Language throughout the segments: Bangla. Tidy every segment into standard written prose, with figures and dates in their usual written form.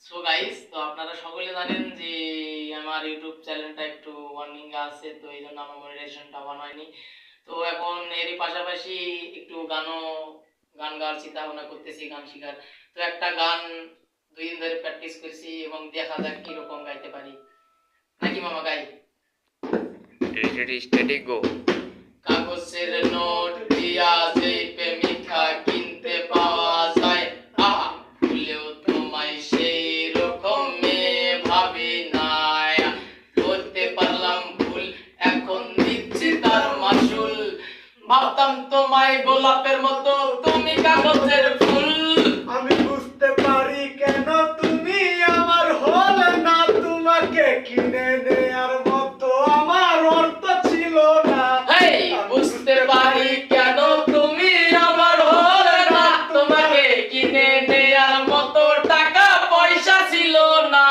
সো গাইস, তো আপনারা সকলে জানেন যে আমার ইউটিউব চ্যানেলটা একটু ওয়ার্নিং আছে, তো এই জন্য আমার মনিটাইজেশনটা অন হয়নি। তো এখন এরই পাশাপাশি একটু গান গাওয়ার চিন্তা ভাবনা করতেছি, গান শিখার। তো একটা গান 2 দিন ধরে প্র্যাকটিস করছি এবং দেখা যাক কিরকম গাইতে পারি। নাকি মামা গাই? Ready steady go. কাগজের নোট দিয়া যে প্রেমিকা কিনতে পাওয়া যায়, আহা ভুলেও তোমায় সেই রকম মেয়ে ভাবি নাই। করতে পারলাম ভুল, এখন দিচ্ছি তার মাসুল। ভাবতাম তোমায় গোলাপের মতো, তুমি কাগজের ফুল। আমি বুঝতে পারি কেন তুমি আমার হলে না, তোমাকে কিনে নেয়ার মতো আমার অর্থ ছিল না। হেই, বুঝতে পারি কেন তুমি আমার হলে না, তোমাকে কিনে নেয়ার মতো টাকা পয়সা ছিল না।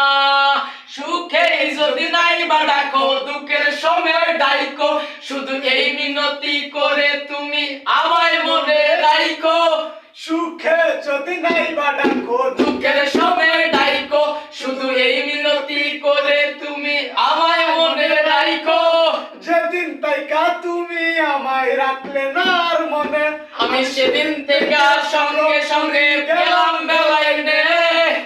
সুখে যদি নাই বা ডাকো, দুঃখের সময় ডাইকো, শুধু এই মিনতি করে তুমি আমায় মনে রাইকো। সুখে যদি নাই বা ডাকো, দুঃখের সময় ডাইকো, শুধু এই মিনতি করে তুমি আমায় মনে রাইকো। যেদিন তাইকা তুমি আমায় রাখলে না আর মনে, আমি সেদিন থেকে সঙ্গে সঙ্গে গেলাম বেলাইনে।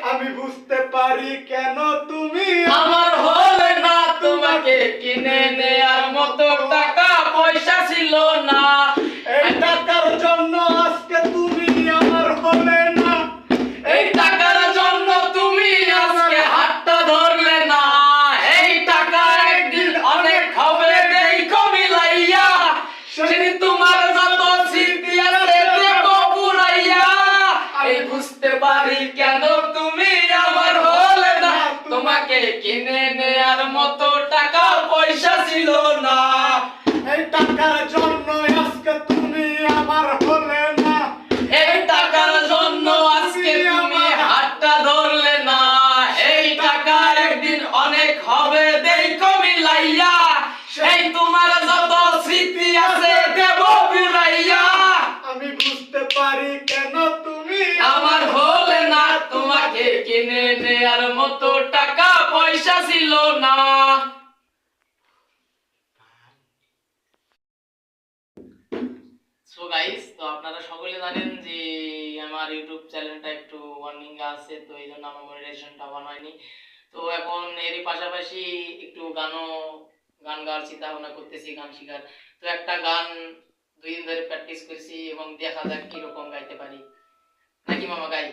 আমি বুঝতে পারি কেন তুমি আমার হলে না, তোমাকে কিনে নেয়ার মতো টাকা পয়সা ছিল না। এই টাকার জন্য আজকে তুমি আমার হলে না। এই টাকার জন্য তুমি আজকে হাতটা ধরলে না। এই টাকা একদিন অনেক হবে দেখো মিলাইয়া, সেদিন তোমার যত স্মৃতি আছে দেব পুরাইয়া। এই বুঝতে পারি কেন তুমি আমার হলে না, তোমাকে কিনে নেয়ার মতো টাকা পয়সা ছিল না। এই টাকার জন্য আজকে তুমি আমার হলে না। এই টাকার জন্য আজকে তুমি হাতটা ধরলে না। এই টাকা একদিন অনেক হবে দেখো মিলাইয়া, সেই তোমার যত স্মৃতি আছে দেব পুরাইয়া। আমি বুঝতে পারি কেন তুমি আমার হলে না, তোমাকে কিনে নেয়ার মতো টাকা পয়সা ছিল না। সো গাইস, তো আপনারা সকলে জানেন যে আমার ইউটিউব চ্যানেলটা একটু ওয়ার্নিং আছে, তো এই জন্য আমার মনিটাইজেশনটা অন হয়নি। তো এখন এরই পাশাপাশি একটু গান গাওয়ার চিন্তা ভাবনা করতেছি, গান শিখার। তো একটা গান 2 দিন ধরে প্র্যাকটিস করছি এবং দেখা যাক কিরকম গাইতে পারি। নাকি মামা গাই?